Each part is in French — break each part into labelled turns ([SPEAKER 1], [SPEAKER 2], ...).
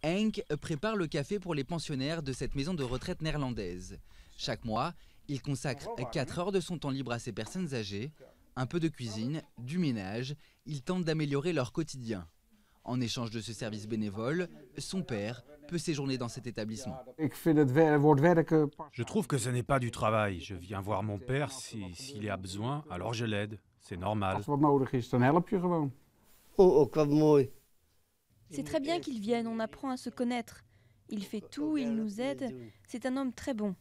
[SPEAKER 1] Henk prépare le café pour les pensionnaires de cette maison de retraite néerlandaise. Chaque mois, il consacre 4 heures de son temps libre à ces personnes âgées. Un peu de cuisine, du ménage, il tente d'améliorer leur quotidien. En échange de ce service bénévole, son père peut séjourner dans cet établissement.
[SPEAKER 2] Je trouve que ce n'est pas du travail. Je viens voir mon père, s'il y a besoin, alors je l'aide. C'est normal.
[SPEAKER 3] C'est très bien qu'il vienne, on apprend à se connaître. Il fait tout, il nous aide. C'est un homme très bon.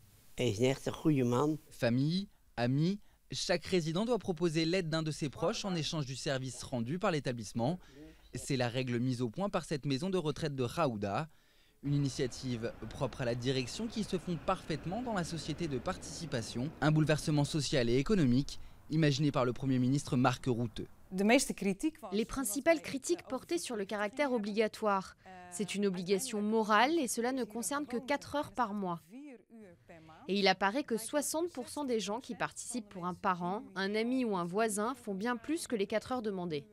[SPEAKER 1] Famille, amis, chaque résident doit proposer l'aide d'un de ses proches en échange du service rendu par l'établissement. C'est la règle mise au point par cette maison de retraite de Gouda. Une initiative propre à la direction qui se fond parfaitement dans la société de participation. Un bouleversement social et économique imaginé par le Premier ministre Mark Rutte.
[SPEAKER 4] Les principales critiques portaient sur le caractère obligatoire. C'est une obligation morale et cela ne concerne que 4 heures par mois. Et il apparaît que 60% des gens qui participent pour un parent, un ami ou un voisin font bien plus que les 4 heures demandées.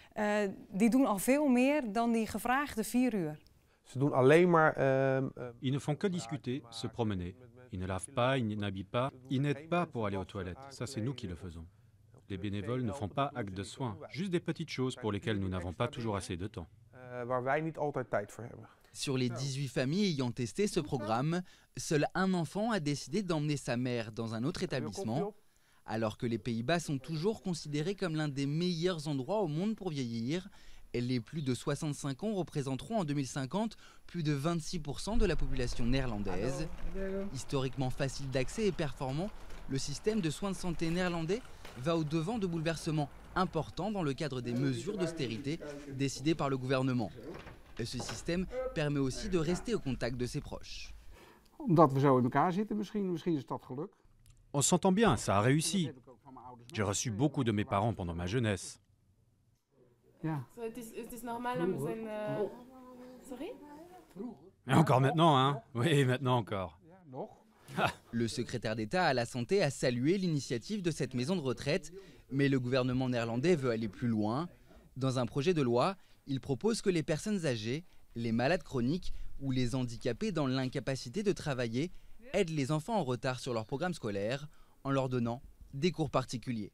[SPEAKER 2] Ils ne font que discuter, se promener. Ils ne lavent pas, ils n'habillent pas, ils n'aident pas pour aller aux toilettes. Ça, c'est nous qui le faisons. Les bénévoles ne font pas acte de soin, juste des petites choses pour lesquelles nous n'avons pas toujours assez de temps.
[SPEAKER 1] Sur les 18 familles ayant testé ce programme, seul un enfant a décidé d'emmener sa mère dans un autre établissement. Alors que les Pays-Bas sont toujours considérés comme l'un des meilleurs endroits au monde pour vieillir, les plus de 65 ans représenteront en 2050 plus de 26% de la population néerlandaise. Historiquement facile d'accès et performant, le système de soins de santé néerlandais va au-devant de bouleversements importants dans le cadre des mesures d'austérité décidées par le gouvernement. Ce système permet aussi de rester au contact de ses proches.
[SPEAKER 2] On s'entend bien, ça a réussi. J'ai reçu beaucoup de mes parents pendant ma jeunesse. Et encore maintenant, hein? Oui, maintenant encore.
[SPEAKER 1] Le secrétaire d'État à la santé a salué l'initiative de cette maison de retraite, mais le gouvernement néerlandais veut aller plus loin. Dans un projet de loi, il propose que les personnes âgées, les malades chroniques ou les handicapés dans l'incapacité de travailler aident les enfants en retard sur leur programme scolaire en leur donnant des cours particuliers.